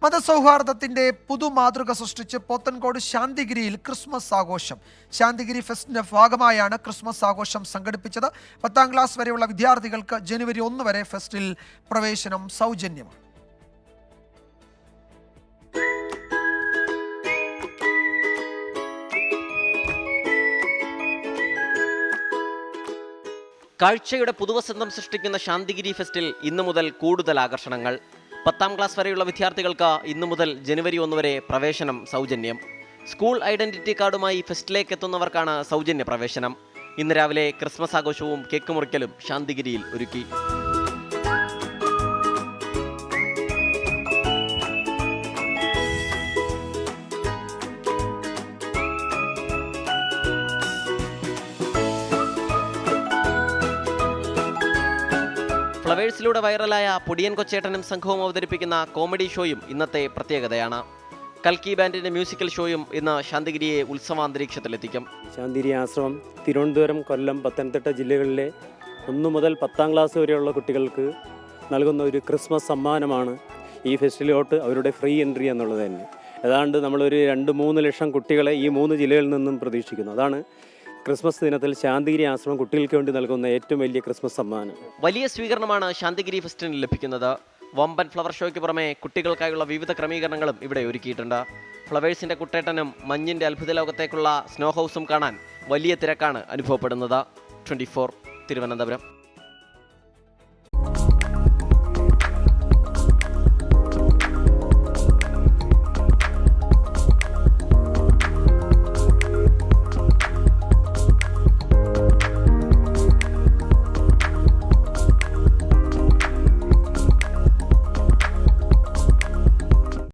മതസൗഹാർദ്ദത്തിന്റെ പുതുമാതൃക സൃഷ്ടിച്ച് പോത്തൻകോട് ശാന്തിഗിരിയിൽ ക്രിസ്മസ് ആഘോഷം. ശാന്തിഗിരി ഫെസ്റ്റിന്റെ ഭാഗമായാണ് ക്രിസ്മസ് ആഘോഷം സംഘടിപ്പിച്ചത്. 10ാം ക്ലാസ് വരെയുള്ള വിദ്യാർത്ഥികൾക്ക് ജനുവരി 1 വരെ ഫെസ്റ്റിൽ പ്രവേശനം സൗജന്യമാണ്. കാഴ്ചയുടെ പുതുവസന്തം സൃഷ്ടിക്കുന്ന ശാന്തിഗിരി ഫെസ്റ്റിൽ ഇന്നു മുതൽ കൂടുതൽ ആകർഷണങ്ങൾ. 10ാം ക്ലാസ് വരെയുള്ള വിദ്യാർത്ഥികൾക്ക് ഇന്നു മുതൽ ജനുവരി 1 വരെ പ്രവേശനം സൗജന്യം. സ്കൂൾ ഐഡന്റിറ്റി കാർഡുമായി ഫെസ്റ്റിലേക്ക് എത്തുന്നവർക്കാണ് സൗജന്യ പ്രവേശനം. ഇന്ന് രാവിലെ ക്രിസ്മസ് ആഘോഷവും കേക്ക് മുറിക്കലും ശാന്തിഗിരിയിൽ ഒരുക്കി. ഫ്ലവേഴ്സിലൂടെ വൈറലായ പൊടിയൻ കൊച്ചേട്ടനും സംഘവും അവതരിപ്പിക്കുന്ന കോമഡി ഷോയും ഇന്നത്തെ പ്രത്യേകതയാണ്. കൽക്കി ബാൻഡിന്റെ മ്യൂസിക്കൽ ഷോയും ഇന്ന് ശാന്തിഗിരിയെ ഉത്സവാന്തരീക്ഷത്തിലെത്തിക്കും. ശാന്തിഗിരി ആശ്രമം തിരുവനന്തപുരം, കൊല്ലം, പത്തനംതിട്ട ജില്ലകളിലെ 1 മുതൽ 10ാം ക്ലാസ് വരെയുള്ള കുട്ടികൾക്ക് നൽകുന്ന ഒരു ക്രിസ്മസ് സമ്മാനമാണ് ഈ ഫെസ്റ്റിലോട്ട് അവരുടെ ഫ്രീ എൻട്രി എന്നുള്ളത് തന്നെ. ഏതാണ്ട് നമ്മളൊരു 2-3 ലക്ഷം കുട്ടികളെ ഈ 3 ജില്ലകളിൽ നിന്നും പ്രതീക്ഷിക്കുന്നു. അതാണ് ക്രിസ്മസ് ദിനത്തിൽ ശാന്തിഗിരി ആശ്രമം കുട്ടികൾക്ക് വേണ്ടി നൽകുന്ന ഏറ്റവും വലിയ ക്രിസ്മസ് സമ്മാനം. വലിയ സ്വീകരണമാണ് ശാന്തിഗിരി ഫെസ്റ്റിന് ലഭിക്കുന്നത്. വമ്പൻ ഫ്ലവർ ഷോയ്ക്ക് പുറമെ കുട്ടികൾക്കായുള്ള വിവിധ ക്രമീകരണങ്ങളും ഇവിടെ ഒരുക്കിയിട്ടുണ്ട്. ഫ്ലവേഴ്സിന്റെ കുട്ടേട്ടനും മഞ്ഞിന്റെ അത്ഭുത ലോകത്തേക്കുള്ള സ്നോ ഹൗസും കാണാൻ വലിയ തിരക്കാണ് അനുഭവപ്പെടുന്നത്. 24 തിരുവനന്തപുരം.